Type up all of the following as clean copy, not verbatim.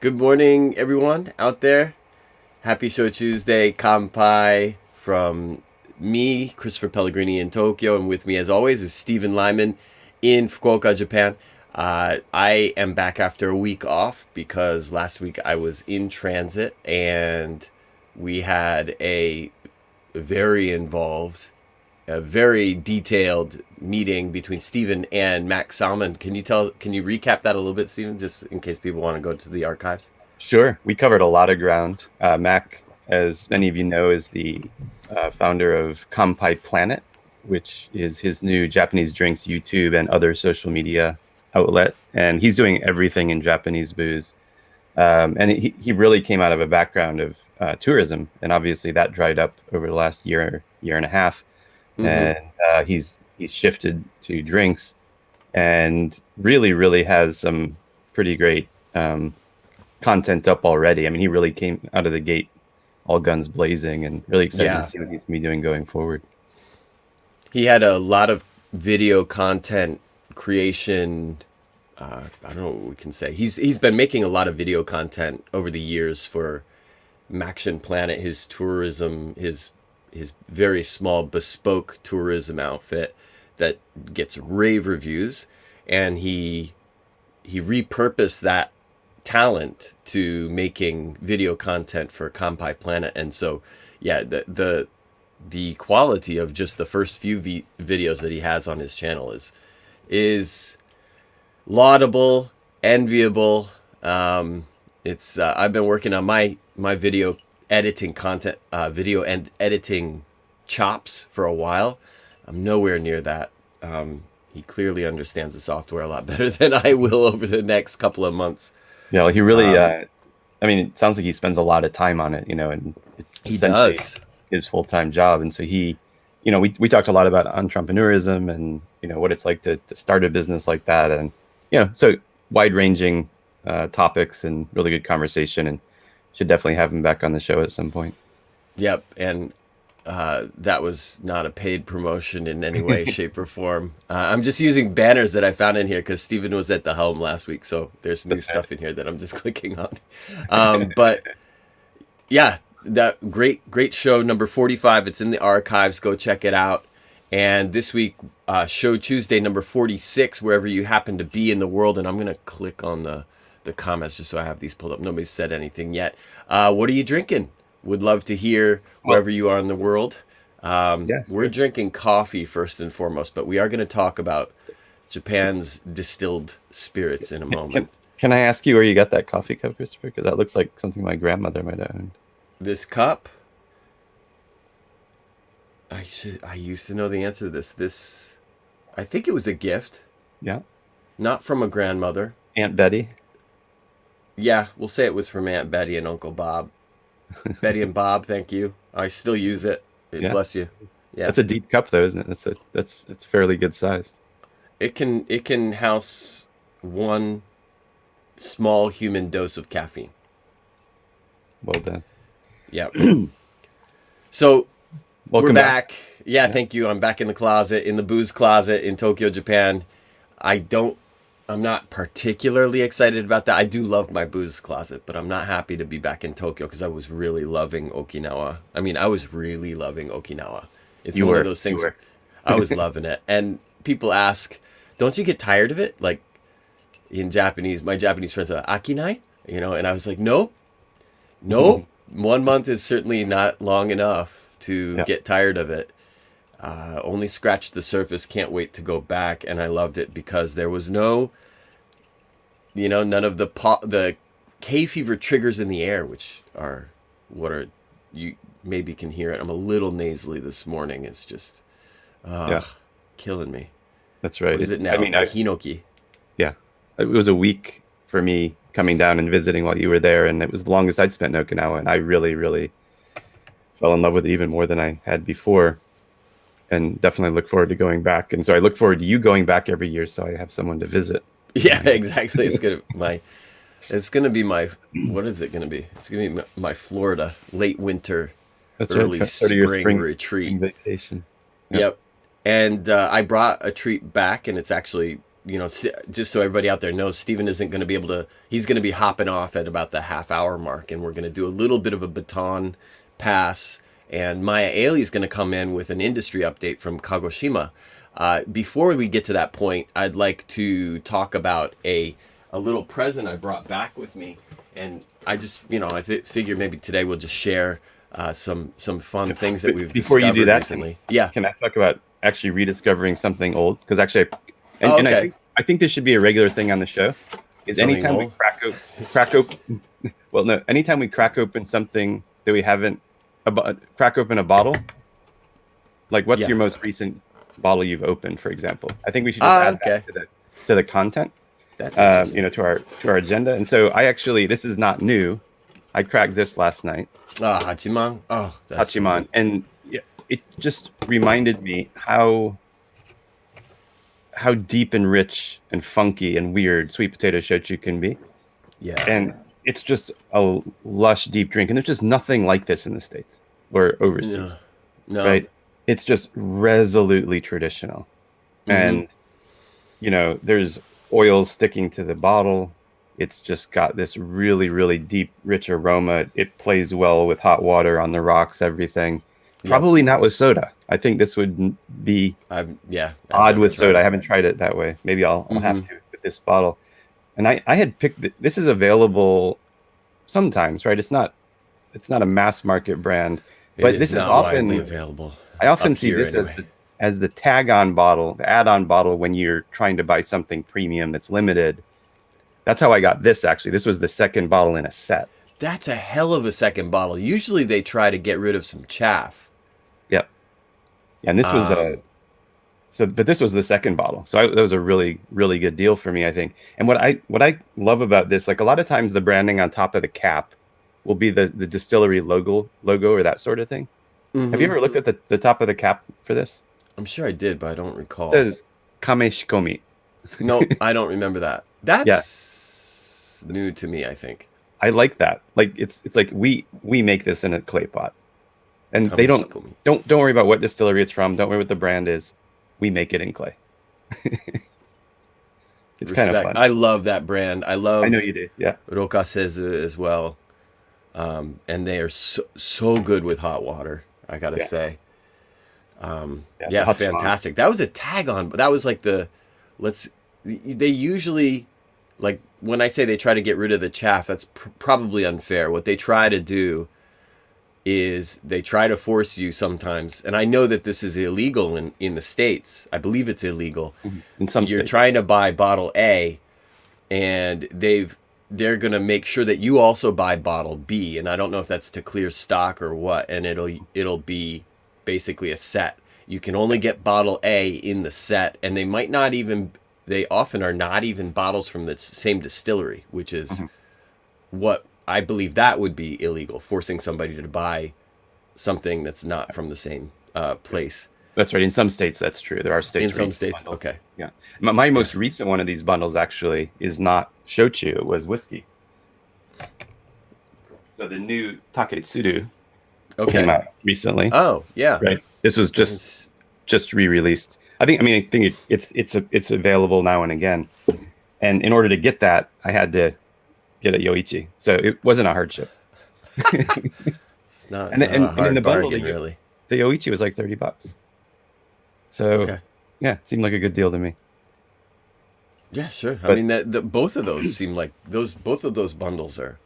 Good morning, everyone out there. Happy Shochu'sday, Kanpai from me, Christopher Pellegrini in Tokyo, and with me, as always, is Stephen Lyman in Fukuoka, Japan. I am back after a week off because last week I was in transit and we had very involved, a very detailed meeting between Stephen and Max Salmon. Can you recap that a little bit, Stephen, just in case people want to go to the archives? Sure. We covered a lot of ground. Mac, as many of you know, is the founder of Kanpai Planet, which is his new Japanese drinks YouTube and other social media outlet. And he's doing everything in Japanese booze. And he really came out of a background of tourism. And obviously that dried up over the last year and a half. And he's shifted to drinks and really has some pretty great content up already. I mean, he really came out of the gate all guns blazing and really excited to see what he's going to be doing going forward. He had a lot of video content creation. I don't know what we can say. He's been making a lot of video content over the years for Maxion Planet, his tourism, his very small bespoke tourism outfit that gets rave reviews, and he repurposed that talent to making video content for Kanpai Planet. And so yeah, the quality of just the first few videos that he has on his channel is laudable, enviable. It's I've been working on my video editing content, video and editing chops for a while. I'm nowhere near that. He clearly understands the software a lot better than I will over the next couple of months. Yeah, well, he really, I mean, it sounds like he spends a lot of time on it, and it's essentially his full-time job. And so we talked a lot about entrepreneurism and, what it's like to start a business like that. And, so wide-ranging topics and really good conversation, and should definitely have him back on the show at some point. Yep. And that was not a paid promotion in any way, shape, or form. I'm just using banners that I found in here because Stephen was at the helm last week, so there's new stuff in here that I'm just clicking on. But yeah, that great show, number 45. It's in the archives. Go check it out. And this week, Shochu'sday number 46, wherever you happen to be in the world. And I'm gonna click on the comments just so I have these pulled up. Nobody's said anything yet. What are you drinking? Would love to hear wherever you are in the world. We're drinking coffee first and foremost, but we are going to talk about Japan's distilled spirits in a moment. Can I ask you where you got that coffee cup, Christopher? Because that looks like something my grandmother might have owned. This cup? I used to know the answer to this. I think it was a gift. Yeah. Not from a grandmother. Aunt Betty? Yeah, we'll say it was from Aunt Betty and Uncle Bob. Betty and Bob, thank you. I still use it. Bless you. Yeah, that's a deep cup, though, isn't it? It's fairly good sized. It can house one small human dose of caffeine. Well done. Yeah. So welcome we're back. Yeah, thank you. I'm back in the closet, in the booze closet in Tokyo, Japan. I'm not particularly excited about that. I do love my booze closet, but I'm not happy to be back in Tokyo because I was really loving Okinawa. I mean, I was really loving Okinawa. It's one of those things. I was loving it. And people ask, don't you get tired of it? Like in Japanese, my Japanese friends are akinai, and I was like, no. 1 month is certainly not long enough to get tired of it. Only scratched the surface, can't wait to go back. And I loved it because there was no, none of the hay fever triggers in the air, which are you maybe can hear it. I'm a little nasally this morning. It's just killing me. That's right. What is it now? I mean, hinoki. Yeah, it was a week for me coming down and visiting while you were there, and it was the longest I'd spent in Okinawa, and I really fell in love with it even more than I had before. And definitely look forward to going back. And so I look forward to you going back every year so I have someone to visit. Yeah, exactly. It's gonna be my what is it gonna be? It's gonna be my Florida late winter, early spring retreat. Vacation. Yep. And I brought a treat back, and it's actually just so everybody out there knows, Steven isn't going to be able to. He's going to be hopping off at about the half-hour mark, and we're going to do a little bit of a baton pass. And Maya Aley is going to come in with an industry update from Kagoshima. Before we get to that point, I'd like to talk about a little present I brought back with me, and I just figure maybe today we'll just share some fun things that we've before discovered you do that recently. Yeah, can I talk about actually rediscovering something old? Because actually, okay. I think this should be a regular thing on the show. Is Something anytime old? we crack open, well, no, anytime we crack open something that we haven't, crack open a bottle. Like, what's your most recent bottle you've opened, for example? I think we should just add that to the content. That's to our agenda. And so this is not new. I cracked this last night. Hachiman. Oh, that's Hachiman, sweet. and it just reminded me how deep and rich and funky and weird sweet potato shochu can be. Yeah, And it's just a lush, deep drink, and there's just nothing like this in the States or overseas. No. Right? It's just resolutely traditional, and there's oils sticking to the bottle. It's just got this really, really deep, rich aroma. It plays well with hot water on the rocks, everything. Probably not with soda. I think this would be odd with soda. I haven't tried it that way. Maybe I'll have to with this bottle. And I had picked this is available sometimes, right? It's not a mass market brand, but this is often available. I often see this as the tag-on bottle, the add-on bottle when you're trying to buy something premium that's limited. That's how I got this, actually. This was the second bottle in a set. That's a hell of a second bottle. Usually they try to get rid of some chaff. Yep. And this was but this was the second bottle. So that was a really, really good deal for me, I think. And what I love about this, like a lot of times the branding on top of the cap will be the distillery logo or that sort of thing. Mm-hmm. Have you ever looked at the top of the cap for this? I'm sure I did, but I don't recall. It says Kame Shikomi. No, I don't remember that. That's new to me, I think. I like that. Like it's like we make this in a clay pot. And they don't worry about what distillery it's from, don't worry what the brand is. We make it in clay. It's kind of fun. I love that brand. I know you do. Yeah. Rokasezu as well. And they are so good with hot water, I gotta say. So fantastic. That was a tag on, but that was like they usually, like when I say they try to get rid of the chaff, that's probably unfair. What they try to do is they try to force you sometimes, and I know that this is illegal in the States. I believe it's illegal. In some You're states. trying to buy bottle A, and they're gonna make sure that you also buy bottle B, and I don't know if that's to clear stock or what, and it'll be basically a set. You can only get bottle A in the set, and they often are not even bottles from the same distillery, which is what I believe that would be illegal, forcing somebody to buy something that's not from the same place. That's right. In some states, that's true. There are states. In some states, okay. Yeah. My most recent one of these bundles actually is not shochu. It was whiskey. So the new Taketsuru came out recently. Oh, yeah. Right. This was just re-released. I think it's available now and again. And in order to get that, I had to get a Yoichi. So it wasn't a hardship. It's not and in the bundle, really. The Yoichi was like $30. So yeah, it seemed like a good deal to me. Yeah, sure. I mean, both of those seem like both of those bundles are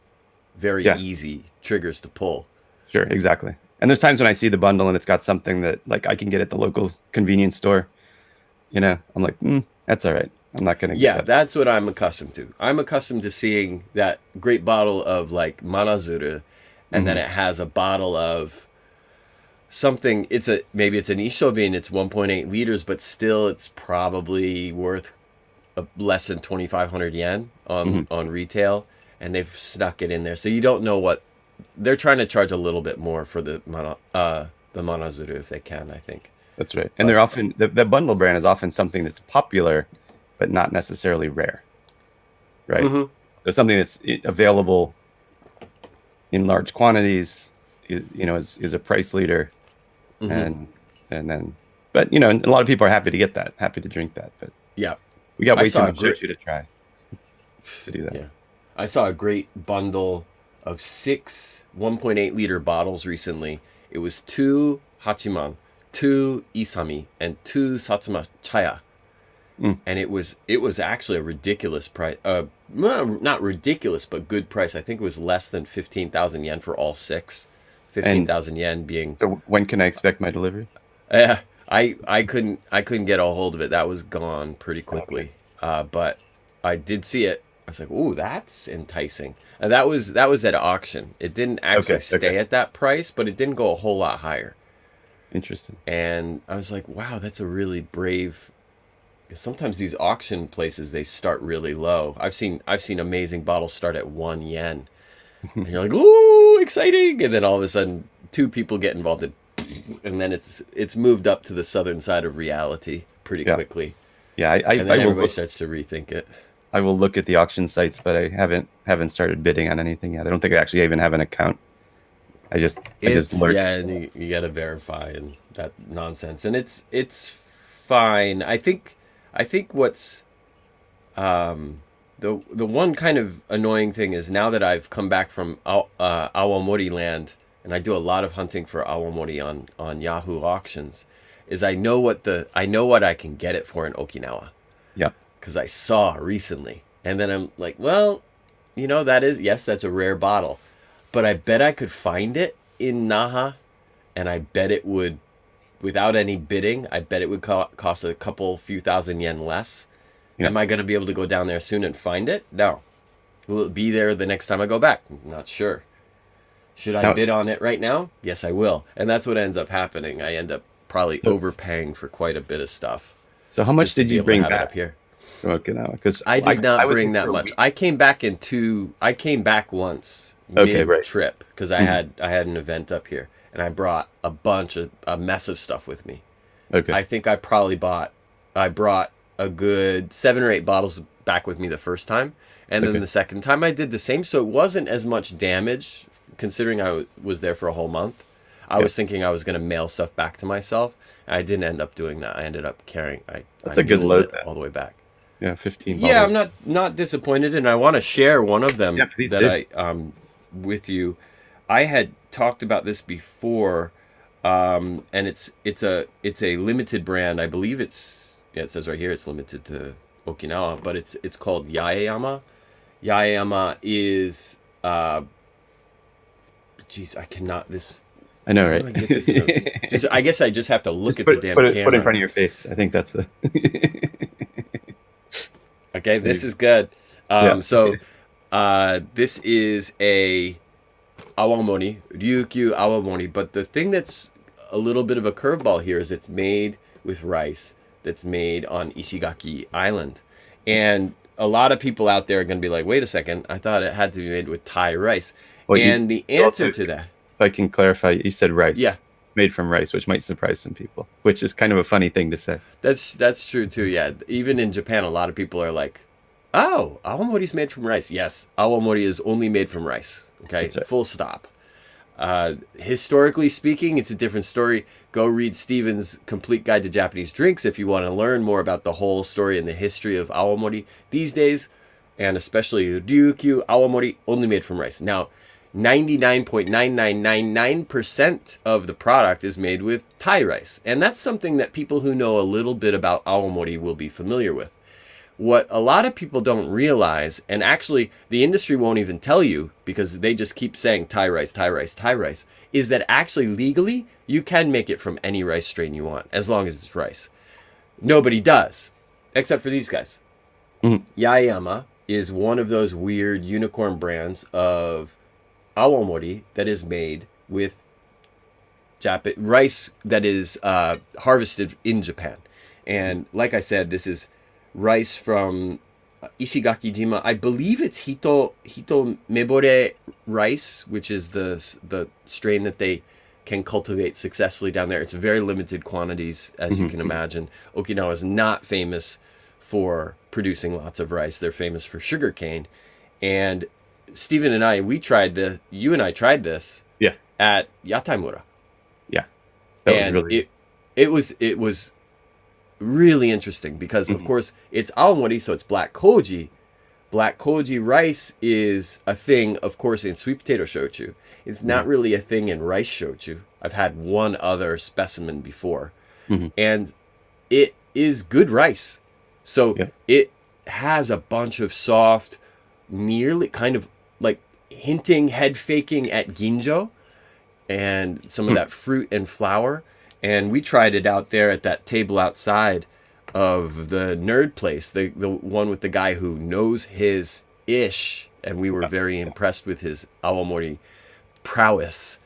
very easy triggers to pull. Sure, exactly. And there's times when I see the bundle and it's got something that like I can get at the local convenience store. I'm like, that's all right. I'm not going to get that. That's what I'm accustomed to. I'm accustomed to seeing that great bottle of like Manazuru, and then it has a bottle of something. Maybe it's an Ishobin, it's 1.8 liters, but still it's probably worth less than 2,500 yen on retail, and they've snuck it in there. So you don't know what they're trying to charge a little bit more for the Manazuru if they can, I think. That's right. And they're often the bundle brand is often something that's popular but not necessarily rare. Right? So something that's available in large quantities is a price leader. And then but a lot of people are happy to get that, happy to drink that, but We got I way too saw a much great shochu to try to do that. yeah, I saw a great bundle of 6 1.8 liter bottles recently. It was 2 Hachiman, 2 Isami, and 2 Satsuma Chaya. Mm. And it was actually a ridiculous price. Well, not ridiculous, but good price. I think it was less than 15,000 yen for all six. Fifteen And thousand yen being, so when can I expect my delivery? I couldn't get a hold of it. That was gone pretty Okay. quickly. But I did see it. I was like, "Ooh, that's enticing." And that was at auction. It didn't actually Okay. Okay. stay at that price, but it didn't go a whole lot higher. Interesting. And I was like, "Wow, that's a really brave." Because sometimes these auction places they start really low. I've seen amazing bottles start at 1 yen, and you're like, "Ooh, exciting!" And then all of a sudden, two people get involved, and then it's moved up to the southern side of reality pretty Yeah. quickly, Yeah. and then everybody starts to rethink it. I will look at the auction sites, but I haven't started bidding on anything yet. I don't think I actually even have an account. I just It's learned. yeah, and you got to verify and that nonsense, and it's fine. I think what's the one kind of annoying thing is now that I've come back from Awamori land, and I do a lot of hunting for Awamori on Yahoo auctions, is I know what I can get it for in Okinawa Yeah. because I saw recently, and then I'm like, well, that's a rare bottle, but I bet I could find it in Naha, and I bet it would, without any bidding, I bet it would cost a few thousand yen less. Yeah. Am I going to be able to go down there soon and find it? No. Will it be there the next time I go back? Not sure. Should I Now, bid on it right now? Yes, I will. And that's what ends up happening. I end up probably so, overpaying for quite a bit of stuff so how much just to did be you able to bring have it up back here. from Okinawa? Because I did I not was bring in that for a much. week. I came back once Okay. mid Right. trip because I had an event up here, and I brought a mess of stuff with me. Okay. I think I brought a good 7 or 8 bottles back with me the first time, and then Okay. the second time I did the same. So it wasn't as much damage considering I was there for a whole month. I Yeah. was thinking I was going to mail stuff back to myself. I didn't end up doing that. I ended up carrying. I That's a good muled load it then. all the way back. Yeah. 15 Yeah, bottles. I'm not disappointed, and I want to share one of Yeah. them Please that do. with you. I had talked about this before, and it's a limited brand. I believe it says right here it's limited to Okinawa, but it's called Yaeyama. Yaeyama is geez, I cannot this. I know, How right? do I get this? I guess I just have to look Just at the damn camera. put it in front of your face. I think that's a Okay, this is good. yeah. So this is a Awamori, Ryukyu Awamori, but the thing that's a little bit of a curveball here is it's made with rice that's made on Ishigaki Island. And a lot of people out there are going to be like, wait a second, I thought it had to be made with Thai rice. Well, And the you answer also, to that, if I can clarify, you said rice. yeah, Made from rice, which might surprise some people, which is kind of a funny thing to say. that's true too. Yeah, even in Japan, a lot of people are like, oh, awamori's made from rice. Yes, awamori is only made from rice. Okay, That's right. full stop. Historically speaking, it's a different story. Go read Steven's Complete Guide to Japanese Drinks if you want to learn more about the whole story and the history of awamori these days, and especially Ryukyu awamori, only made from rice. Now, 99.9999% of the product is made with Thai rice, and that's something that people who know a little bit about awamori will be familiar with. What a lot of people don't realize, and actually the industry won't even tell you because they just keep saying Thai rice, Thai rice, Thai rice, is that actually legally you can make it from any rice strain you want as long as it's rice. Nobody does, except for these guys. Mhm. Yaeyama is one of those weird unicorn brands of awamori that is made with rice that is harvested in Japan. And like I said, this is rice from Ishigaki-jima. I believe it's Hito Mebore rice, which is the strain that they can cultivate successfully down there. It's very limited quantities, as you can imagine. Okinawa is not famous for producing lots of rice. They're famous for sugarcane. And Stephen and I, you and I tried this Yeah. at Yataimura. Yeah. That was And really it was really interesting because, of course, it's awamori, so it's black koji. Black koji rice is a thing, of course, in sweet potato shochu. It's not really a thing in rice shochu. I've had one other specimen before. And it is good rice. So it has a bunch of soft, nearly kind of like hinting, head faking at ginjo and some of that fruit and flour. And we tried it out there at that table outside of the nerd place, the one with the guy who knows his ish, and we were very impressed with his awamori prowess.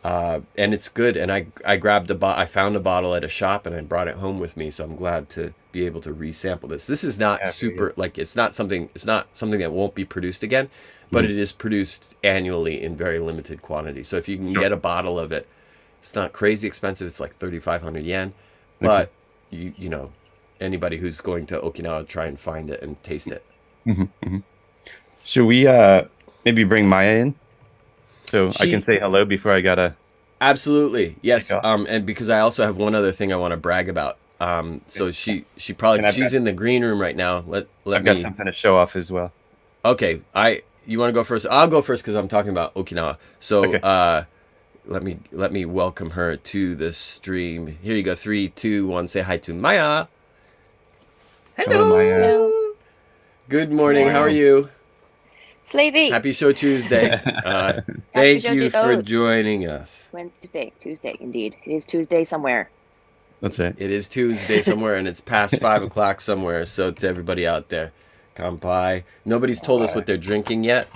And it's good. And I grabbed I found a bottle at a shop and I brought it home with me. So I'm glad to be able to resample this. This is not super like it's not something that won't be produced again, but it is produced annually in very limited quantity. So if you can get a bottle of it, it's not crazy expensive. It's like 3,500 yen, but you know, anybody who's going to Okinawa, try and find it and taste it. Should we maybe bring Maya in so I can say hello before I gotta? Absolutely, yes. And because I also have one other thing I want to brag about. So she probably she's in the green room right now. I've got something to show off as well. Okay, you want to go first? I'll go first because I'm talking about Okinawa. So let me welcome her to the stream. Here you go. 3, 2, 1. Say hi to Maya. Hello, Maya. Hello. Good morning. How are you? Slavey. Happy Shochu'sday. Thank you for joining us. Tuesday, indeed. It is Tuesday somewhere. That's right. It is Tuesday somewhere, and it's past 5 o'clock somewhere. So to everybody out there, Kanpai. Nobody's told us what they're drinking yet,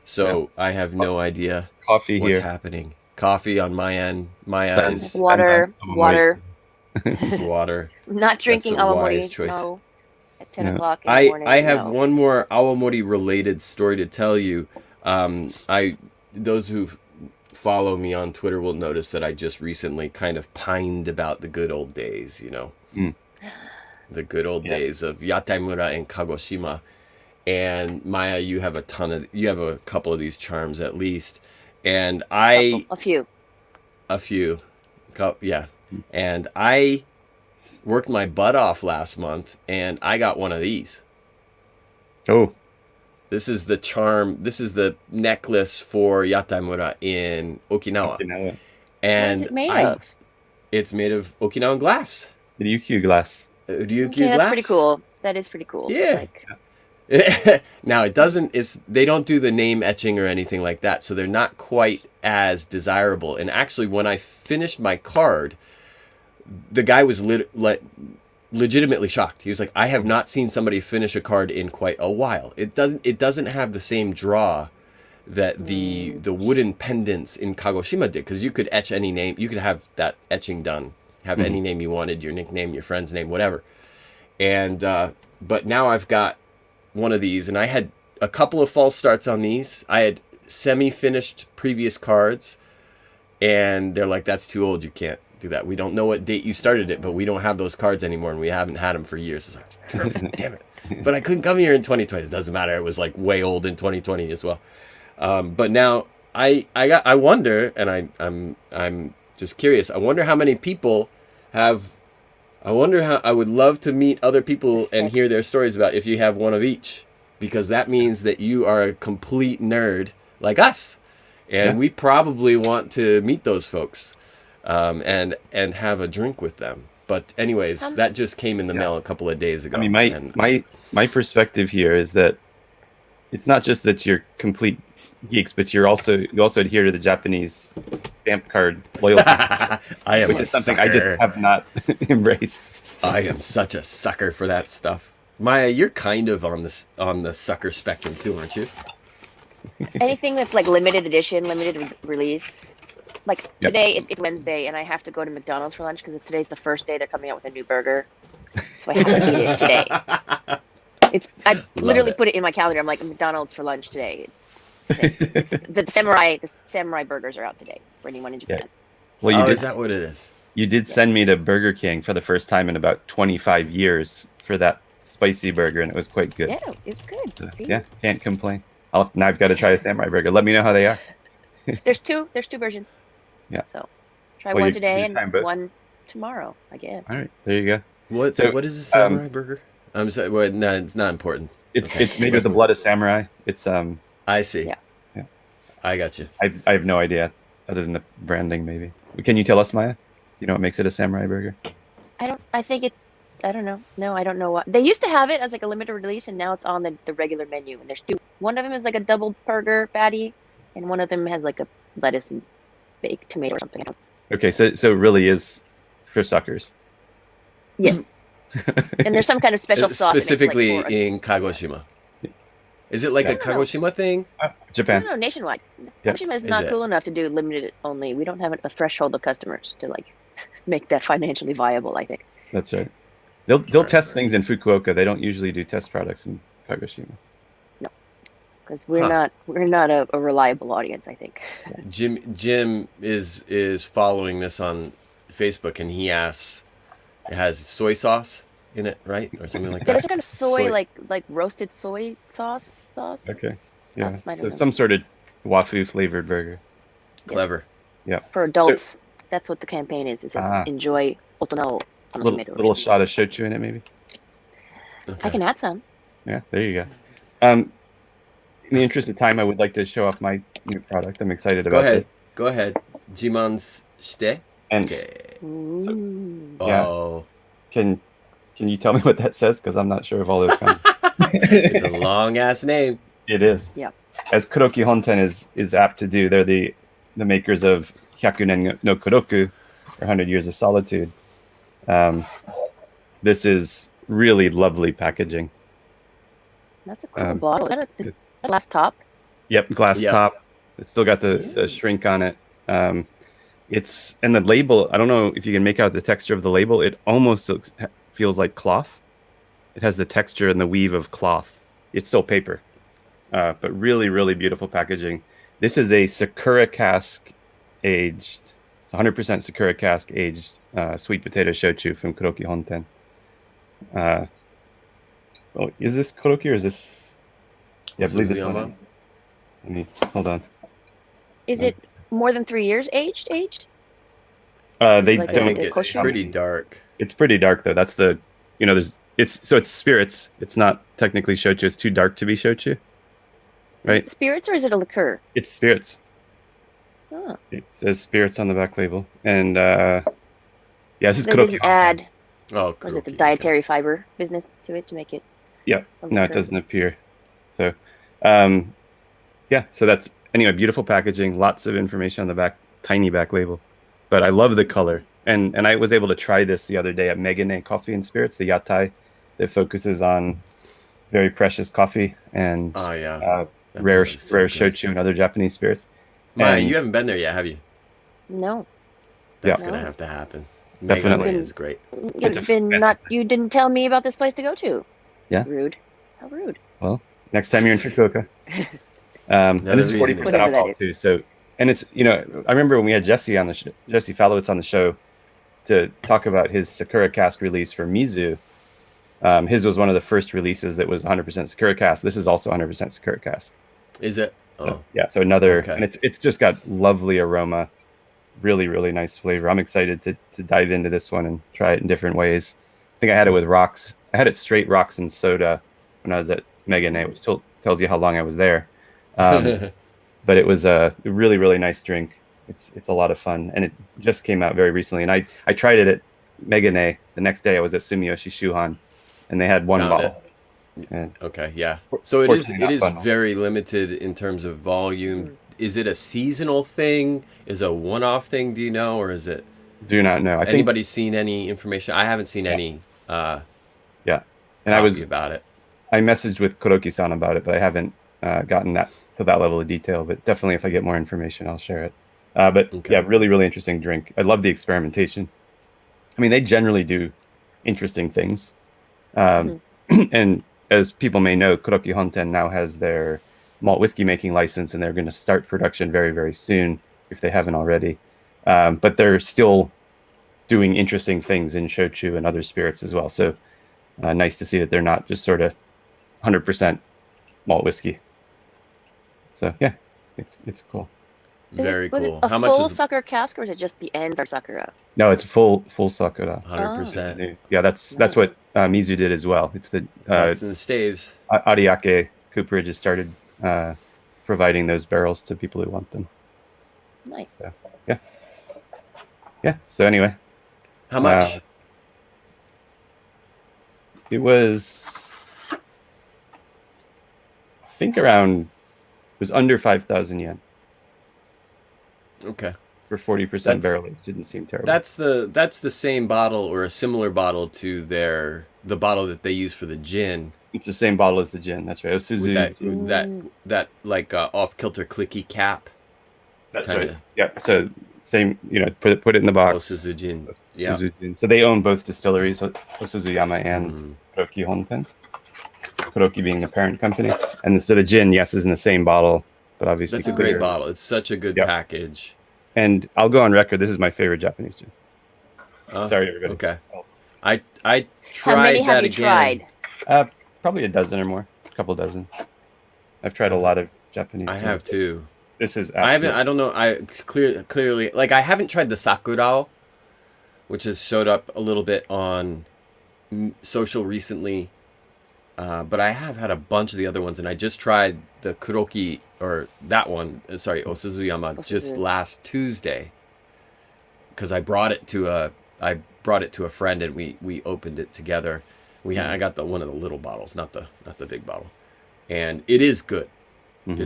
so I have no idea Coffee what's here. happening. Coffee on my end. Maya is Water. water. I'm not drinking That's a wise awamori. choice. No. At 10 o'clock in the morning. I have one more awamori related story to tell you. Those who follow me on Twitter will notice that I just recently kind of pined about the good old days, you know. The good old days of Yataimura and Kagoshima. And Maya, you have a couple of these charms at least. And A few. And I worked my butt off last month and I got one of these. Oh. This is the charm. This is the necklace for Yataimura in Okinawa. And What is it made of? It's made of Okinawan glass. Ryukyu glass. Ryukyu Okay, that's glass. pretty cool. That is pretty cool. Yeah. Now they don't do the name etching or anything like that, so they're not quite as desirable. And actually, when I finished my card, the guy was legitimately shocked. He was like, "I have not seen somebody finish a card in quite a while. It doesn't have the same draw that the wooden pendants in Kagoshima did, because you could etch any name. You could have that etching done, have any name you wanted, your nickname, your friend's name, whatever. And but now I've got one of these, and I had a couple of false starts on these. I had semi-finished previous cards, and they're like, "That's too old. You can't do that. We don't know what date you started it, but we don't have those cards anymore, and we haven't had them for years." It's like, damn it! But I couldn't come here in 2020. It doesn't matter. It was like way old in 2020 as well. But now I wonder, and I'm just curious. I wonder how many people have. I wonder how. I would love to meet other people and hear their stories about if you have one of each, because that means that you are a complete nerd like us, and we probably want to meet those folks, and have a drink with them. But anyways, that just came in the mail a couple of days ago. I mean, my perspective here is that it's not just that you're complete geeks, but you also adhere to the Japanese stamp card loyalty, which is something I just have not embraced. I am such a sucker for that stuff. Maya, you're kind of on the sucker spectrum too, aren't you? Anything that's like limited edition, limited release. Like today, it's Wednesday, and I have to go to McDonald's for lunch because today's the first day they're coming out with a new burger. So I have to eat it today. I literally put it in my calendar. I'm like, McDonald's for lunch today. It's the samurai burgers are out today for anyone in Japan. Well, is that what it is? You did send me to Burger King for the first time in about 25 years for that spicy burger, and it was quite good. Yeah, it was good. So, can't complain. Now I've got to try the samurai burger. Let me know how they are. There's two versions. Yeah. So try one today and one tomorrow, I guess. All right, there you go. What is a samurai burger? I'm sorry. Well, no, it's not important. It's made with the blood of samurai. It's I see. Yeah. Yeah. I got you. I have no idea other than the branding. Maybe can you tell us, Maya? Do you know what makes it a samurai burger? I think it's. I don't know. No, I don't know what they used to have it as like a limited release, and now it's on the regular menu. And there's two. One of them is like a double burger patty, and one of them has like a lettuce and baked tomato or something. Okay, so it really is for suckers. Yes. And there's some kind of special sauce. Specifically in it, like, in Kagoshima. Is it like Yeah. a Kagoshima thing? Japan. No, nationwide. Yeah. Kagoshima is Is not it? cool enough to do limited only. We don't have a threshold of customers to like make that financially viable, I think. That's right. They'll Right, test right. things in Fukuoka. They don't usually do test products in Kagoshima. Because we're Huh. not a reliable audience, I think. Jim is following this on Facebook, and he asks, it has soy sauce in it, right, or something like Yeah, there's that. some kind of soy, Soy. like roasted soy sauce. Okay. Yeah. I don't So know. some sort of wafu flavored burger. Clever. For adults, that's what the campaign is. It says Ah. enjoy otono o Little shot of shochu in it, maybe. Okay. I can add some. Yeah. There you go. In the interest of time, I would like to show off my new product. I'm excited Go about ahead. this. Go ahead. Jiman's shite. And Okay. Ooh. Yeah. Oh, can you tell me what that says? Because I'm not sure of all those kinds. it's a long ass name. It is. Yeah. As Kuroki Honten is apt to do, they're the makers of Hyakunen no Kuroku, or 100 Years of Solitude. This is really lovely packaging. That's a cool bottle. Is that a glass top? Yep, glass Yep. top. It's still got the shrink on it. It's and the label. I don't know if you can make out the texture of the label. It almost feels like cloth. It has the texture and the weave of cloth. It's still paper, but really, really beautiful packaging. This is a Sakura cask aged. It's 100% Sakura cask aged sweet potato shochu from Kuroki Honten. Oh, is this Kuroki or is this? Yeah, I believe this one is. Let me hold on. Is it more than 3 years aged? They like I don't. think a it's kosher? pretty dark. It's pretty dark though. That's the there's it's spirits. It's not technically shochu. It's too dark to be shochu. Is Right. it spirits or is it a liqueur? It's spirits. Oh. It says spirits on the back label, and this is They Kuroki didn't Honten. add, Oh, was it the Kuroki, dietary fiber business to it to make it? Yeah. a No, it liqueur? doesn't appear. So, so that's anyway. Beautiful packaging. Lots of information on the back. Tiny back label, but I love the color. And I was able to try this the other day at Megane Coffee and Spirits, the yatai that focuses on very precious coffee and Oh yeah. That rare was so rare good. shochu and other Japanese spirits. Maya, And- you haven't been there yet, have you? No. That's Yeah. gonna No. have to happen. Definitely. Megane is great. It's a fantastic You didn't tell me about this place to go to. Yeah. Rude. How rude. Next time you're in Fukuoka. And this is Another 40% reason. Whatever that alcohol is. too. So, and it's I remember when we had Jesse on the Jesse Falowitz on the show to talk about his Sakura cask release for Mizu. His was one of the first releases that was 100% Sakura cask. This is also 100% Sakura cask. Is it? So, Oh, yeah. So another, Okay. and it's just got lovely aroma, really really nice flavor. I'm excited to dive into this one and try it in different ways. I think I had it with rocks. I had it straight rocks and soda when I was at Megane, which tells you how long I was there. But it was a really really nice drink. It's a lot of fun, and it just came out very recently. And I tried it at Megane. The next day I was at Sumiyoshi Shuhan, and they had one Found bottle. And okay, yeah. So it Fortunately not is bundled. very limited in terms of volume. Is it a seasonal thing? Is it a one-off thing? Do you know, or is it? do not know. I think Anybody seen any information? I haven't seen any. and Copy about it. I messaged with Kuroki-san about it, but I haven't gotten to that level of detail. But definitely, if I get more information, I'll share it. But Okay. yeah, really, really interesting drink. I love the experimentation. I mean, they generally do interesting things. And as people may know, Kuroki Honten now has their malt whiskey making license, and they're going to start production very, very soon if they haven't already. But they're still doing interesting things in shochu and other spirits as well. So nice to see that they're not just sort of 100% malt whiskey. So yeah, it's cool. Very Was it cool. a How much full was Sakura cask, or is it just the ends are Sakura? No, it's full sakura. 100%? Yeah, that's what Mizu did as well. It's the That's in the staves. Ariake Cooperage has started providing those barrels to people who want them. Nice. So, yeah. So anyway, How much? it was, I think it was under 5,000 yen Okay. for 40% barrel aged. Didn't seem terrible. That's the same bottle or a similar bottle to the bottle that they use for the gin. It's the same bottle as the gin. That's right. Osuzu. With that like off kilter clicky cap. That's kinda. right. Yeah. So same. Put it in the box. Osuzu gin. Yeah. Osuzu gin. So they own both distilleries, Osuzuyama and Kuroki Honten. Kuroki being the parent company, and so the gin, yes, is in the same bottle, but obviously That's a clear. great bottle. It's such a good package. And I'll go on record. This is my favorite Japanese gin. Sorry, everybody. Okay. Else. I tried How many that have you again. tried? Probably a dozen or more, a couple dozen. I've tried a lot of Japanese. I have too. This is. I haven't. I don't know. I clearly like I haven't tried the Sakurao, which has showed up a little bit on social recently. But I have had a bunch of the other ones, and I just tried the Kuroki, or that one, Osuzuyama, just last Tuesday. Because I brought it to a friend, and we opened it together. I got one of the little bottles, not the big bottle, and it is good. Mm-hmm.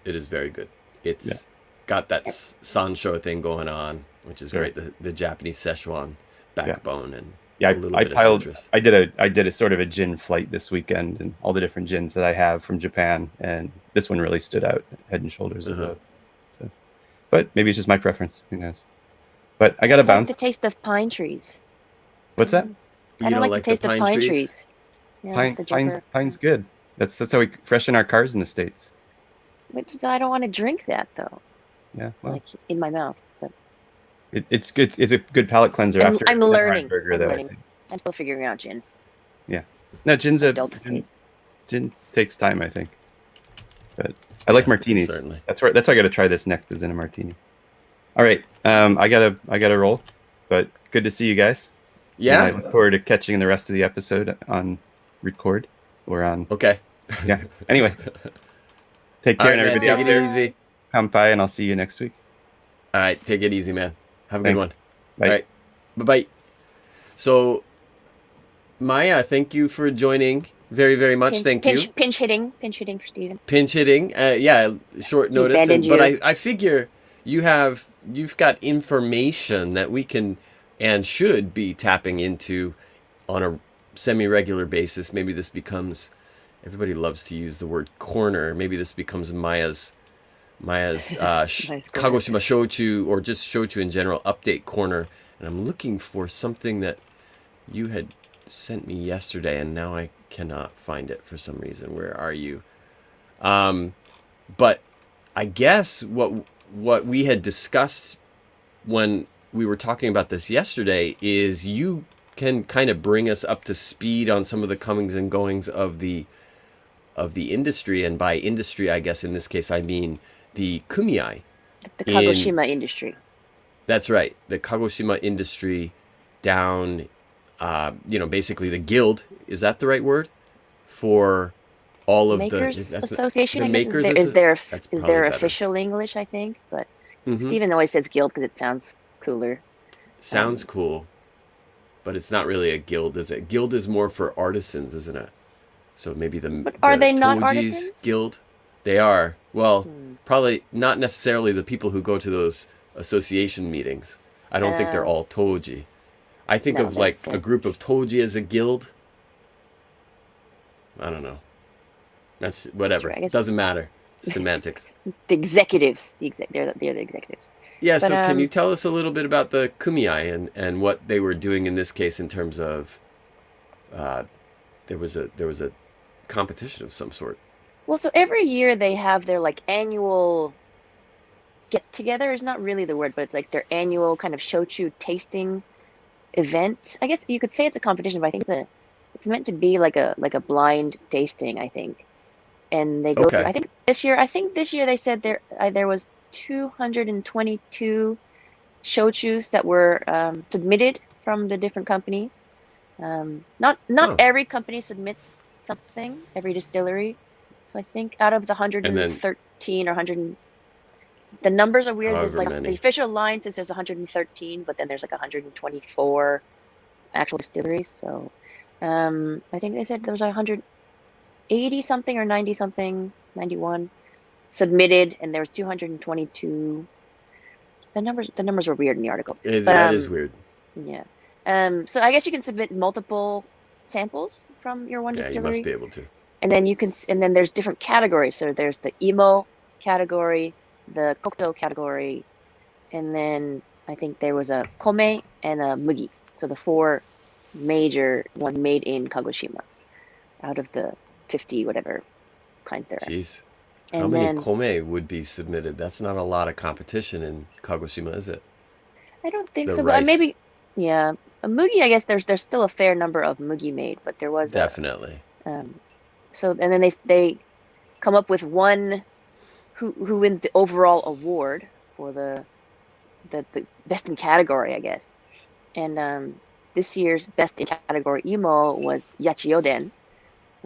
It is very good. It's got that Sansho thing going on, which is great. The Japanese Szechuan backbone and. Yeah, I did a sort of a gin flight this weekend, and all the different gins that I have from Japan, and this one really stood out, head and shoulders above. So, but maybe it's just my preference. Who knows? But I got to bounce. Like the taste of pine trees. What's that? I don't like the taste of pine trees. Yeah, Pine's good. That's how we freshen our cars in the States. Which is, I don't want to drink that though. Yeah, well, like in my mouth. But it's good. It's a good palate cleanser after. I'm learning. Burger, though, I think. I'm still figuring out gin. Yeah, no, gin's gin takes time, I think. But I like martinis. Certainly. That's right. That's why I got to try this next. Is in a martini. All right, I gotta roll. But good to see you guys. Yeah. And I look forward to catching the rest of the episode on record or on. Okay. Yeah. Anyway, take care, and everybody take it easy. Kanpai, and I'll see you next week. All right, take it easy, man. Have a good one. Bye. All right, bye. So, Maya, thank you for joining. Very, very much. Thank you. Pinch hitting for Steven. Pinch hitting. Yeah, short notice. But I figure you've got information that we can and should be tapping into on a semi-regular basis. Maybe this becomes, everybody loves to use the word corner. Maybe this becomes Maya's Kagoshima Shochu, or just Shochu in general, update corner. And I'm looking for something that you had sent me yesterday, and now I cannot find it for some reason. Where are you? But I guess what we had discussed when we were talking about this yesterday is you can kind of bring us up to speed on some of the comings and goings of the industry. And by industry, I guess in this case I mean the kumiai. The Kagoshima industry. That's right. The Kagoshima industry down, basically the guild. Is that the right word? For all of Makers the Association, the I guess, Makers is their better. official English, I think. But Steven always says guild because it sounds cooler. Sounds cool. But it's not really a guild, is it? Guild is more for artisans, isn't it? So maybe But are they not artisans? Guild. They are. Well, probably not necessarily the people who go to those association meetings. I don't think they're all toji. I think of like a group of toji as a guild. I don't know. That's whatever. That's right. Doesn't matter. Semantics. The executives. They're the executives. Yeah, so can you tell us a little bit about the kumiai and what they were doing in this case in terms of there was a competition of some sort. Well, so every year they have their like annual get together is not really the word, but it's like their annual kind of shochu tasting event. I guess you could say it's a competition, but I think it's meant to be like a blind tasting, I think. And they go through, I think this year they said there was 222 shochus that were submitted from the different companies. Not Oh. every company submits something, every distillery. So I think out of the And then 113 or 100, the numbers are weird. There's however like the many. official line says there's 113, but then there's like 124 actual distilleries. So I think they said there was 180 something or 90 something, 91 submitted, and there was 222. The numbers were weird in the article. But That is weird. yeah. So I guess you can submit multiple samples from your one Yeah, you distillery. must be able to. And then and then there's different categories. So there's the emo category, the kokto category, and then I think there was a kome and a mugi. So the four major ones made in Kagoshima out of the 50 whatever kinds there are. Jeez. And How many then kome would be submitted? That's not a lot of competition in Kagoshima, is it? I don't think The so, but rice. maybe yeah. A mugi, I guess there's still a fair number of mugi made, but there was Definitely. so and then they come up with one who wins the overall award for the best in category, I guess. And this year's best in category emo was Yachioden,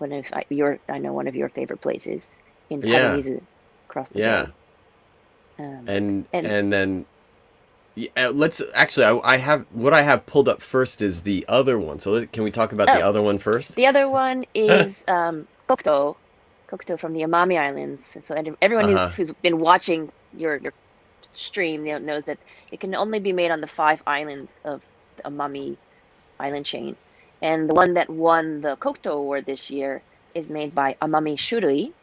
I know one of your favorite places in Yeah. Tadamizu across the Yeah. bay. And then let's actually I have what I have pulled up first is the other one. So can we talk about the other one first? The other one is Kokto from the Amami Islands. So everyone who's been watching your stream knows that it can only be made on the 5 islands of the Amami island chain. And the one that won the Kokto Award this year is made by Amami Shurui,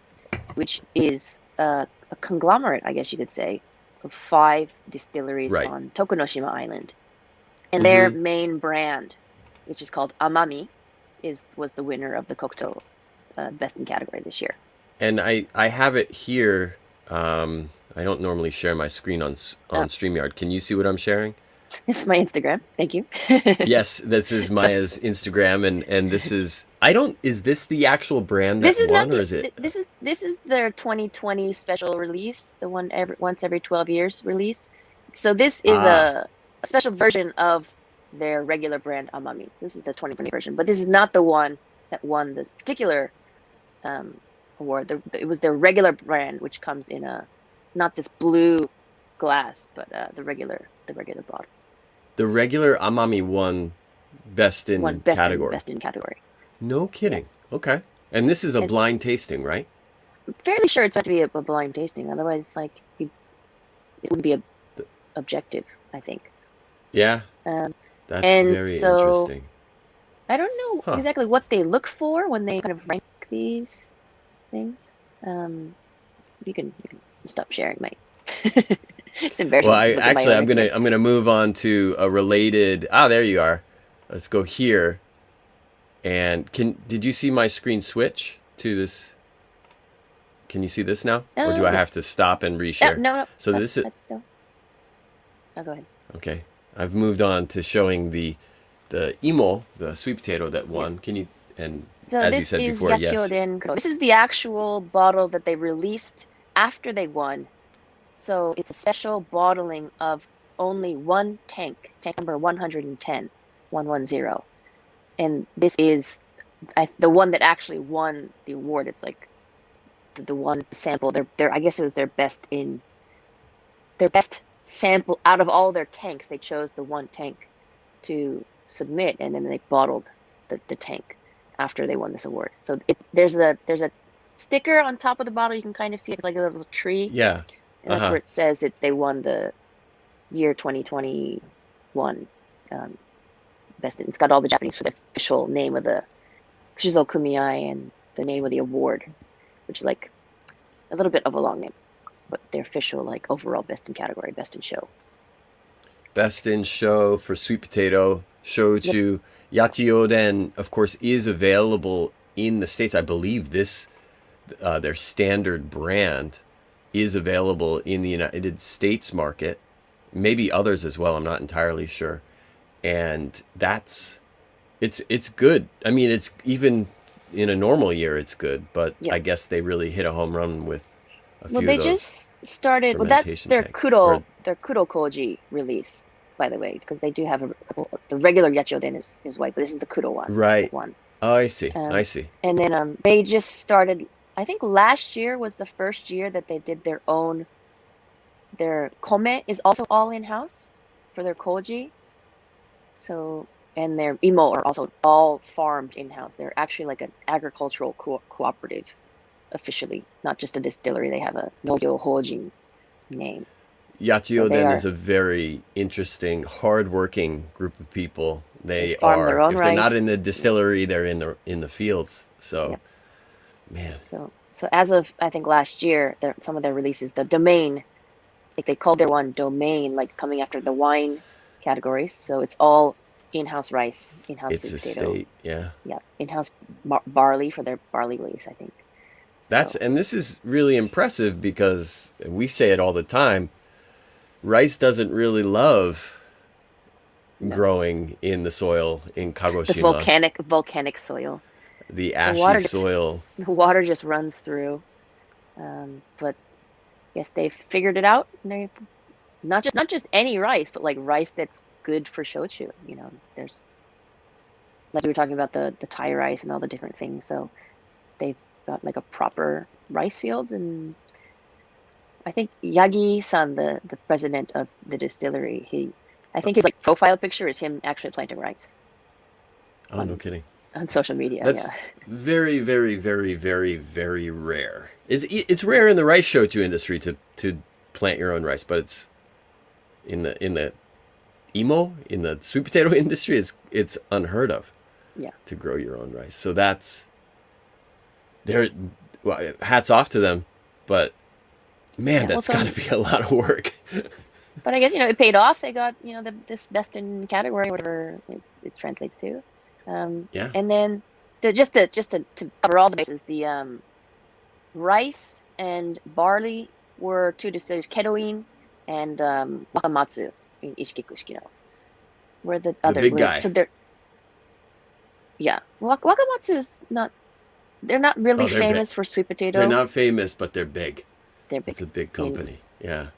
which is a conglomerate, I guess you could say, of 5 distilleries on Tokunoshima Island. And their main brand, which is called Amami, was the winner of the Kokto best in category this year. And I have it here. I don't normally share my screen on StreamYard. Can you see what I'm sharing? This is my Instagram. Thank you. Yes, this is Maya's Instagram, and this is is this the actual brand that this is won, not or is it? This is their 2020 special release, the one once every 12 years release. So this is a special version of their regular brand Amami. This is the 2020 version, but this is not the one that won the particular award. It was their regular brand, which comes in not this blue glass, but the regular bottle. The regular Amami won best in category. Best in category. No kidding. Yeah. Okay. And this is a blind tasting, right? I'm fairly sure it's meant to be a blind tasting. Otherwise, it wouldn't be objective, I think. Yeah. That's very interesting. I don't know exactly what they look for when they kind of rank these things. You can stop sharing, Mike. It's embarrassing. Well, I'm gonna move on to a related. There you are. Let's go here. And did you see my screen switch to this? Can you see this now, or do I have to stop and reshare? No. So this is. Still... Oh, go ahead. Okay, I've moved on to showing the imo, the sweet potato that won. Yes. Can you as you said before, yes. This is the actual bottle that they released after they won. So it's a special bottling of only one tank number 110, 110. And this is the one that actually won the award. It's like the one sample. I guess it was their best sample out of all their tanks. They chose the one tank to submit, and then they bottled the tank after they won this award. So there's a sticker on top of the bottle. You can kind of see it like a little tree. Yeah. And that's where it says that they won the year 2021 best. It's got all the Japanese for the official name of the Shizo Kumiai and the name of the award, which is like a little bit of a long name, but their official overall best in category, best in show. Best in show for sweet potato, shochu. Yep. Yachioden, of course, is available in the States. I believe their standard brand is available in the United States market, maybe others as well. I'm not entirely sure. And it's good. I mean, it's even in a normal year, it's good, but I guess they really hit a home run with a Well, few they of those just started. Well, that's fermentation their tanks. Or their Kuro Koji release, by the way, because they do have a couple. The regular Yachiyoden is white, but this is the Kuro right. one. Oh, I see. I Um, see. and then they just started. I think last year was the first year that they did their own. Their kome is also all in house for their koji. So and their imo are also all farmed in house. They're actually like an agricultural cooperative officially, not just a distillery. They have a Nogyo Hojin name. So they Yachiyoden is are a very interesting, hardworking group of people. they They farm their are, own if they're not rice. in the distillery, they're in the fields. So, Yep. man, So as of I think last year, some of their releases, the domain, like they called their one domain, like coming after the wine categories. So it's all in-house rice, in-house it's sweet a potato, state. Yeah. yeah, in-house barley for their barley release, I think. So And this is really impressive because we say it all the time. Rice doesn't really love no, growing in the soil in the Kagoshima, volcanic soil. the The ashy water just soil. the water just runs through. But yes, they figured it out. And they not just any rice, but like rice that's good for shochu. You know, there's like we were talking about the Thai rice and all the different things. So they've got like a proper rice fields, and I think Yagi-san, the president of the distillery, I think his like profile picture is him actually planting rice Oh, no kidding. on social media. That's Yeah, very, very, very, very, very rare. It's rare in the rice shochu industry to plant your own rice, but it's in the imo, in the sweet potato industry, it's unheard of. yeah. To grow your own rice. So that's well, hats off to them, but man, Yeah, well, that's got to be a lot of work. But I guess it paid off. They got this best in category, whatever it translates to. Yeah. And then just to cover all the bases, the rice and barley were two distilleries, Kedoin and Wakamatsu in Ishikikushikino. Were the other big guy. So they're yeah. Wakamatsu is not. They're not really they're big. famous for sweet potato. They're not famous, but they're big. They're big. It's a big company. Yeah.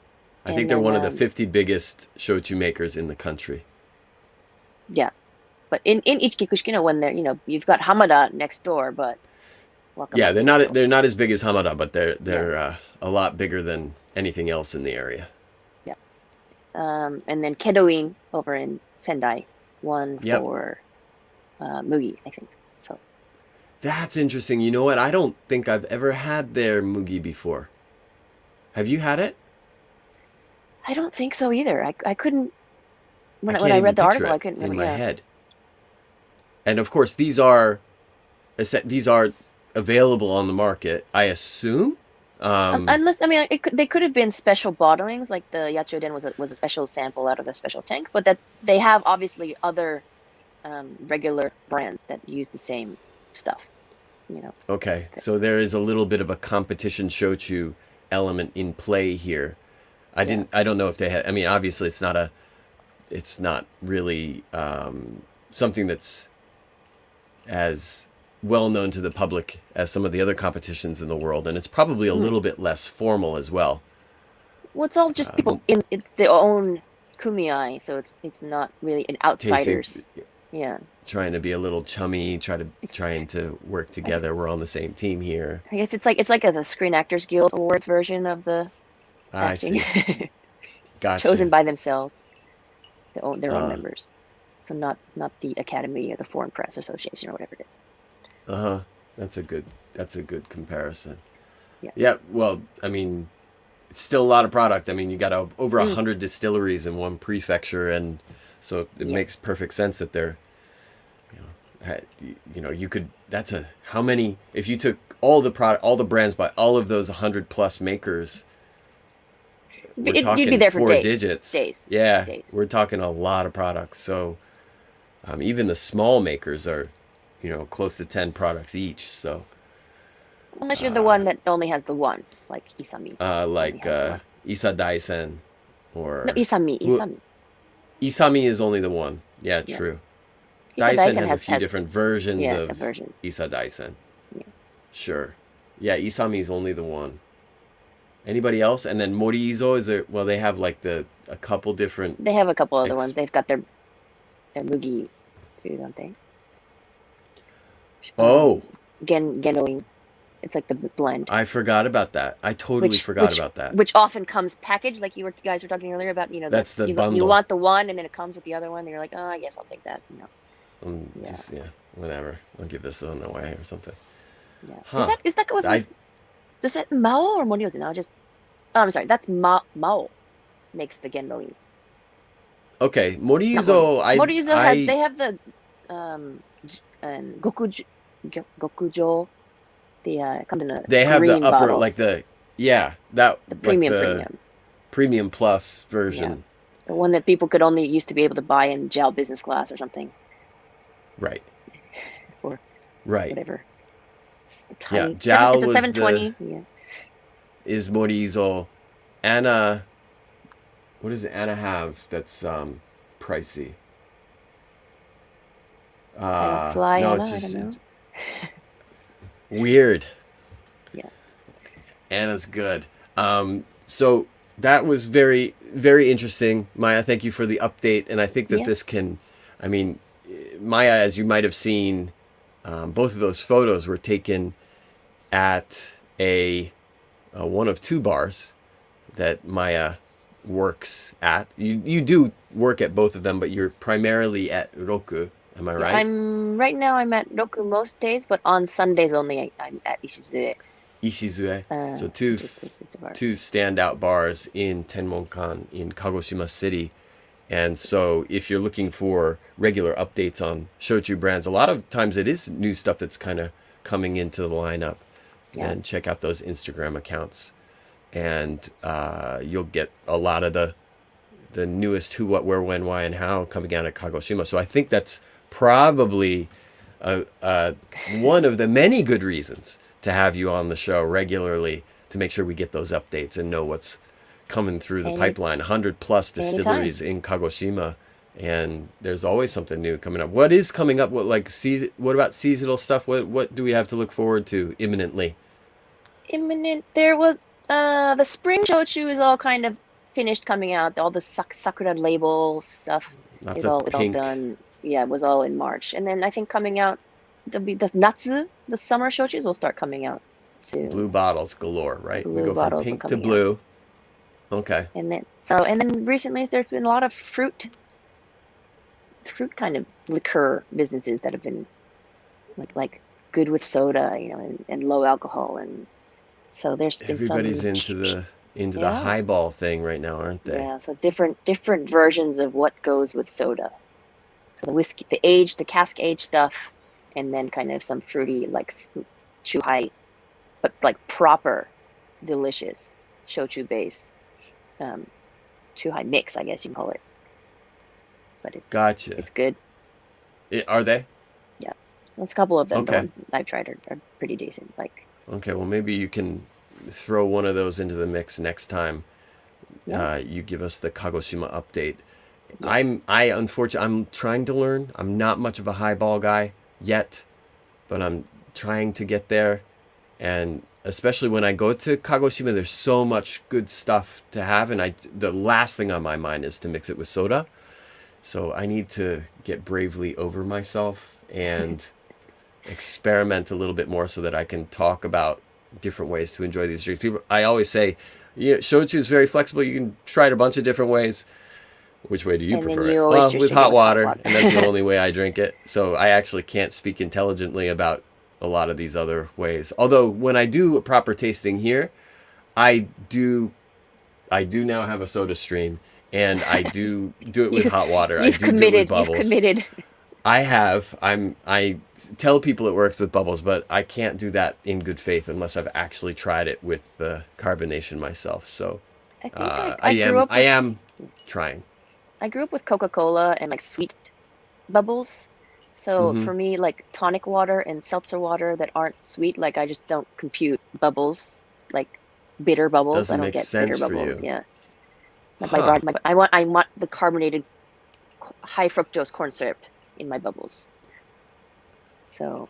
I and think they're then, one of the 50 biggest shochu makers in the country. Yeah. But in Ichikikushikino, when they're you've got Hamada next door, but Wakamatsu Yeah, still. they're not as big as Hamada, but they're a lot bigger than anything else in the area. Yeah. And then Kedoin over in Sendai, one Yep. for Mugi, I think. So That's interesting. You know what? I don't think I've ever had their mugi before. Have you had it? I don't think so either. I couldn't when I I can't even read the picture article, I it couldn't in remember. my Yeah. head. And of course, these are available on the market, I assume. Unless they could have been special bottlings, like the Yachiyoden was a special sample out of a special tank, but that they have obviously other regular brands that use the same stuff. Okay, so there is a little bit of a competition shochu element in play here. I don't know if they had. I mean, obviously, it's not really something that's as well known to the public as some of the other competitions in the world, and it's probably a little bit less formal as well. Well, it's all just people it's their own kumiai, so it's not really an outsiders. Yeah. Trying to be a little chummy, trying to work together. We're on the same team here. I guess it's like the Screen Actors Guild Awards version of the I acting. see. Gotcha. Chosen by themselves, their own members. So not the Academy or the Foreign Press Association or whatever it is. That's a good comparison. Yeah. Yeah. Well, I mean, it's still a lot of product. I mean, you got over 100 distilleries in one prefecture, and so it makes perfect sense that they're, you could. How many? If you took all the brands by all of those 100 plus makers, we're talking you'd be there for 4 days. digits. Days. Yeah, Days. we're talking a lot of products. So, even the small makers are, close to 10 products each. So. Unless you're the one that only has the one, like Isami. Like Isa Daisen, or No, Isami. Isami is only the one. Yeah, true. Daisen has a few different versions of Isa Daisen. Yeah. Sure. Yeah, Isami is only the one. Anybody else? And then Morizo is there? Well, they have like a couple different. They have a couple other Ex- ones. They've got their mugi too, don't they? Oh, Genoing. It's like the blend, I forgot about that. I totally forgot about that. which often comes packaged, like guys were talking earlier about. That's the you bundle. want the one, and then it comes with the other one. And you're like, oh, I guess I'll take that. Yeah. Just whatever. I'll give this one away or something. Yeah. Huh. Is that with is that Mao or Moriozu now? I'm sorry. That's Mao makes the Genoing. Okay, Morizo. Morizo they have the Gokujo. The comes in a They have the green upper bottle. like the premium plus version. Yeah. The one that people could only used to be able to buy in JAL business class or something. Right. For right. whatever. It's the tiny, yeah, JAL it's a was 720. Yeah. Is Morizo. Anna, what does Anna have that's pricey? I don't fly no, Anna, it's just I don't know. weird. Yeah. Anna's good. So that was very, very interesting. Maya, thank you for the update. And I think that this can, I mean, Maya, as you might have seen, both of those photos were taken at a one of two bars that Maya works at. You do work at both of them, but you're primarily at Roku. Am I right? I'm at Roku most days, but on Sundays only I'm at Ishizue. So two standout bars in Tenmonkan in Kagoshima City. And so if you're looking for regular updates on shochu brands, a lot of times it is new stuff that's kind of coming into the lineup. Yeah. And check out those Instagram accounts. And you'll get a lot of the newest who, what, where, when, why, and how coming out of Kagoshima. So I think that's probably one of the many good reasons to have you on the show regularly to make sure we get those updates and know what's coming through the pipeline. 100 plus distilleries in Kagoshima, and there's always something new coming up. What is coming up? What about seasonal stuff? What do we have to look forward to imminently? There was the spring shochu is all kind of finished coming out. All the Sakura label stuff is all done. Yeah, it was all in March, and then I think coming out there'll be the Natsu, the summer shochus will start coming out soon. Blue bottles galore, right? We go from pink to blue. Out. Okay. And then recently there's been a lot of fruit kind of liqueur businesses that have been like good with soda, and low alcohol, and so there's been everybody's into the highball thing right now, aren't they? Yeah, so different versions of what goes with soda. So the whiskey, the cask aged stuff, and then kind of some fruity like chuhai, but like proper, delicious shochu base, chuhai mix, I guess you can call it. But it's gotcha. It's good. Are they? Yeah, there's a couple of them. Okay. The ones I've tried are pretty decent. Okay, well maybe you can throw one of those into the mix next time. Yeah. You give us the Kagoshima update. Yeah. I'm trying to learn. I'm not much of a highball guy yet, but I'm trying to get there. And especially when I go to Kagoshima, there's so much good stuff to have, and the last thing on my mind is to mix it with soda. So I need to get bravely over myself and experiment a little bit more so that I can talk about different ways to enjoy these drinks. I always say, shochu is very flexible. You can try it a bunch of different ways. Which way do you prefer it? Well, with hot water, and that's the only way I drink it. So I actually can't speak intelligently about a lot of these other ways. Although when I do a proper tasting here, I do now have a soda stream, and I do it with hot water. I do it with bubbles. You've committed. I have. I tell people it works with bubbles, but I can't do that in good faith unless I've actually tried it with the carbonation myself. So I am trying. I grew up with Coca-Cola and sweet bubbles. So for me, tonic water and seltzer water that aren't sweet, I just don't compute bubbles, bitter bubbles. Doesn't I don't get sense bitter for bubbles. You. Yeah. I want the carbonated high fructose corn syrup in my bubbles. So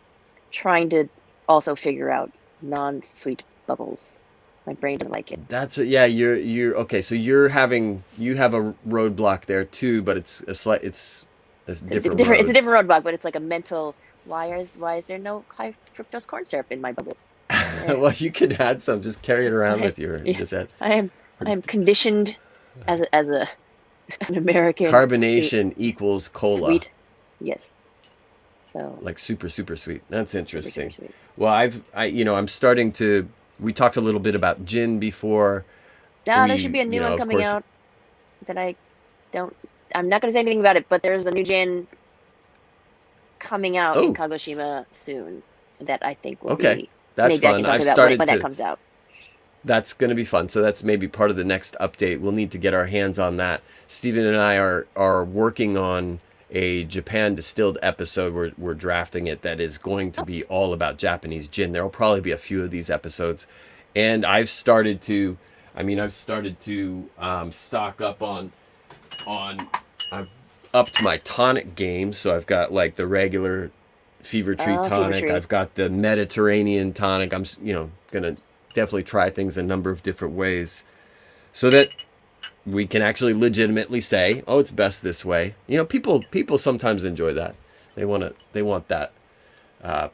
trying to also figure out non-sweet bubbles. My brain doesn't like it. That's what. Yeah, you're okay. So you have a roadblock there too, but it's a different road. It's a different roadblock, but it's like a mental. Why is there no high fructose corn syrup in my bubbles? Well, you could add some. Just carry it around with you. Or Yeah. just add. I am conditioned as an American. Carbonation equals cola. Sweet. Yes. So. Like super sweet. That's interesting. Super sweet. Well, I'm starting to. We talked a little bit about gin before. There should be a new one coming out that I'm not going to say anything about it, but there's a new gin coming out in Kagoshima soon that I think will be. That's fun. I've started when that comes out. That's going to be fun. So that's maybe part of the next update. We'll need to get our hands on that. Steven and I are working on a Japan distilled episode. We're drafting it that is going to be all about Japanese gin. There'll probably be a few of these episodes, and I've started to stock up on I've upped my tonic game. So I've got like the regular Fever Tree tonic. Fever Tree. I've got the Mediterranean tonic. I'm gonna definitely try things a number of different ways, so that we can actually legitimately say, "Oh, it's best this way." People sometimes enjoy that. They want that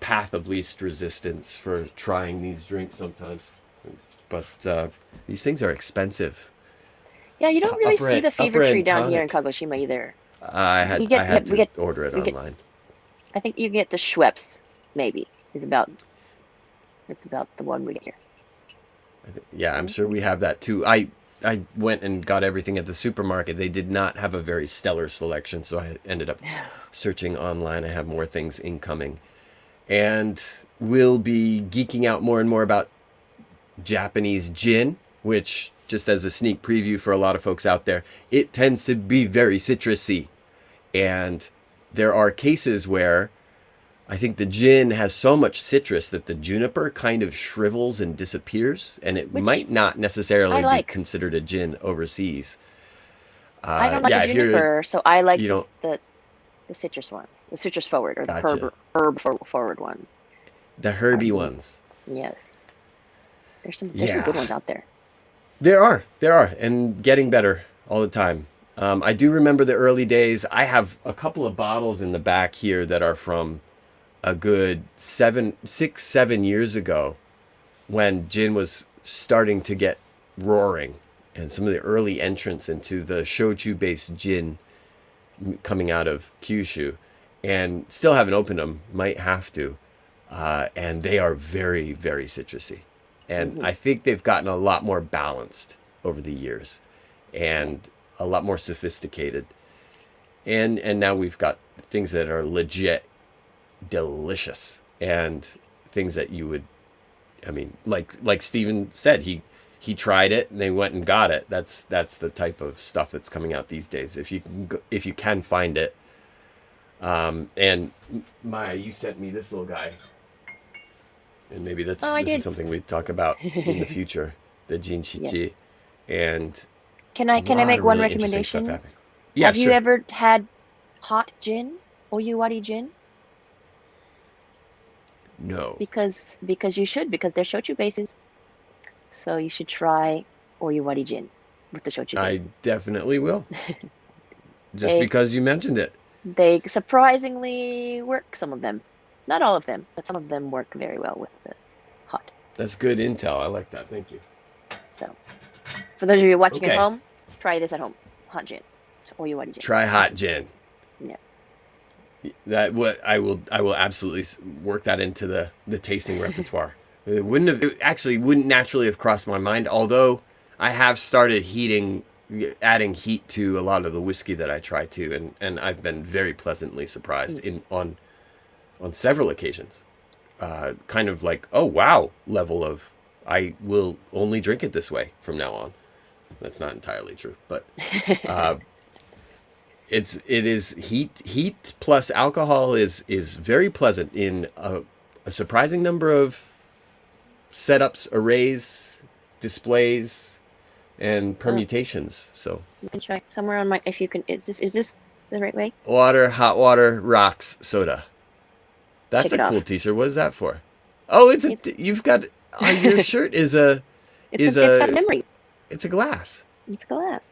path of least resistance for trying these drinks sometimes. But these things are expensive. Yeah, you don't really see the Fever Tree down tonic. here in Kagoshima either. I had to order it online. I think you get the Schweppes, maybe. That's about the one we get here. Yeah, I'm sure we have that too. I went and got everything at the supermarket. They did not have a very stellar selection, so I ended up searching online. I have more things incoming. And we'll be geeking out more and more about Japanese gin, which, just as a sneak preview for a lot of folks out there, it tends to be very citrusy. And there are cases where I think the gin has so much citrus that the juniper kind of shrivels and disappears, and it might not necessarily be considered a gin overseas. I don't like the juniper, so I like the citrus ones, the citrus forward or the herb forward ones. The herby ones. Yes, there's some good ones out there. There are, and getting better all the time. I do remember the early days. I have a couple of bottles in the back here that are from a good 6-7 years ago, when gin was starting to get roaring, and some of the early entrants into the shochu-based gin coming out of Kyushu, and still haven't opened them, might have to, and they are very, very citrusy, and I think they've gotten a lot more balanced over the years, and a lot more sophisticated, and now we've got things that are legit delicious, and things that you would, like Steven said, he tried it and they went and got it. That's the type of stuff that's coming out these days, if you can find it. And Maya, you sent me this little guy, and maybe this is something we talk about in the future, the Jinshichi. And can I make one recommendation? Yeah, have you ever had hot gin, Oyuwari gin? No. Because you should, because they're shochu bases. So you should try Oyuwari gin with the shochu base. I definitely will. Because you mentioned it. They surprisingly work, some of them. Not all of them, but some of them work very well with the hot. That's good intel. I like that. Thank you. So, for those of you watching at home, try this at home. Hot gin. So Oyuwari gin. Try hot gin. Yeah. I will absolutely work that into the tasting repertoire. It actually wouldn't naturally have crossed my mind, although I have started adding heat to a lot of the whiskey that I try to, and I've been very pleasantly surprised on several occasions. Kind of like, oh wow, level of, I will only drink it this way from now on. That's not entirely true, but it is heat plus alcohol is very pleasant in a surprising number of setups, arrays, displays, and permutations. So you can try somewhere on my, if you can, is this the right way? Hot water, rocks, soda. That's a cool t-shirt. What is that for? Oh, you've got on your shirt is a is it's got a a memory. it's a glass. It's glass.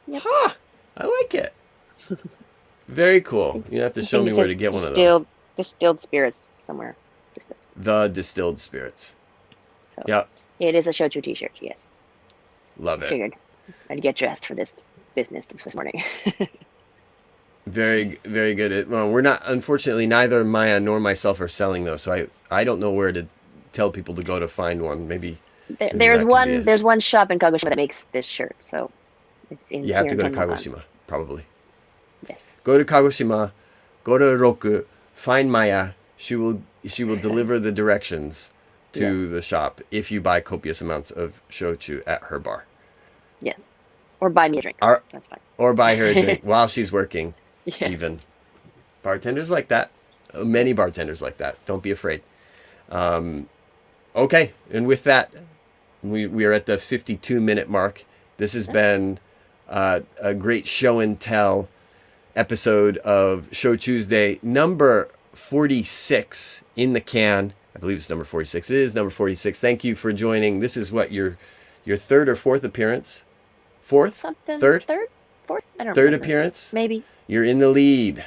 Yep. Huh. I like it. Very cool. You have to I show think me it where says to get one of those. Distilled spirits somewhere. Distilled. The distilled spirits. So Yep. it is a Shochu t-shirt. Yes. Love it. Figured I'd get dressed for this business this morning. Very, very good. Well, we're not, unfortunately, neither Maya nor myself are selling those, so I don't know where to tell people to go to find one. Maybe There's that could be it. there's one shop in Kagoshima that makes this shirt, so it's in you have here to go in to Tennokan. Kagoshima, probably. Yes. Go to Kagoshima, go to Roku, find Maya. She will deliver the directions to the shop if you buy copious amounts of shochu at her bar. Yes. Or buy me a drink. Our- That's fine. Or buy her a drink while she's working. Yeah. Even bartenders like that, many bartenders like that. Don't be afraid. Okay, and with that, we are at the 52-minute mark. This has been a great show and tell episode of Shochu'sday number 46 in the can. I believe it's number 46. It is number 46. Thank you for joining. This is what your third or fourth appearance? Fourth? Something. Third? Fourth? I don't Third remember. appearance? Maybe. You're in the lead.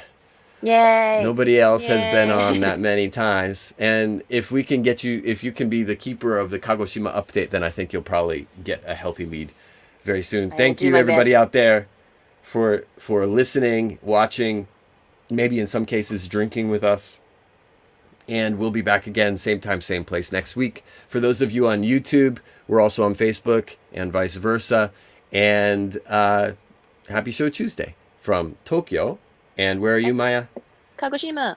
Yay. Nobody else has been Yay. on that many times. And if we can get you, if you can be the keeper of the Kagoshima update, then I think you'll probably get a healthy lead very soon. will Thank do you, my everybody best. out there, for listening, watching, maybe in some cases drinking with us. And we'll be back again, same time, same place next week. For those of you on YouTube, we're also on Facebook and vice versa. And happy Shochu'sday from Tokyo. And where are you, Maya? Kagoshima.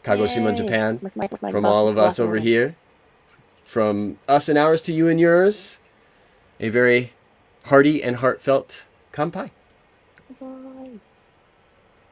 Kagoshima, Yay. Japan. With my From boss- all of us boss over woman. here. From us and ours to you and yours. A very hearty and heartfelt Kanpai.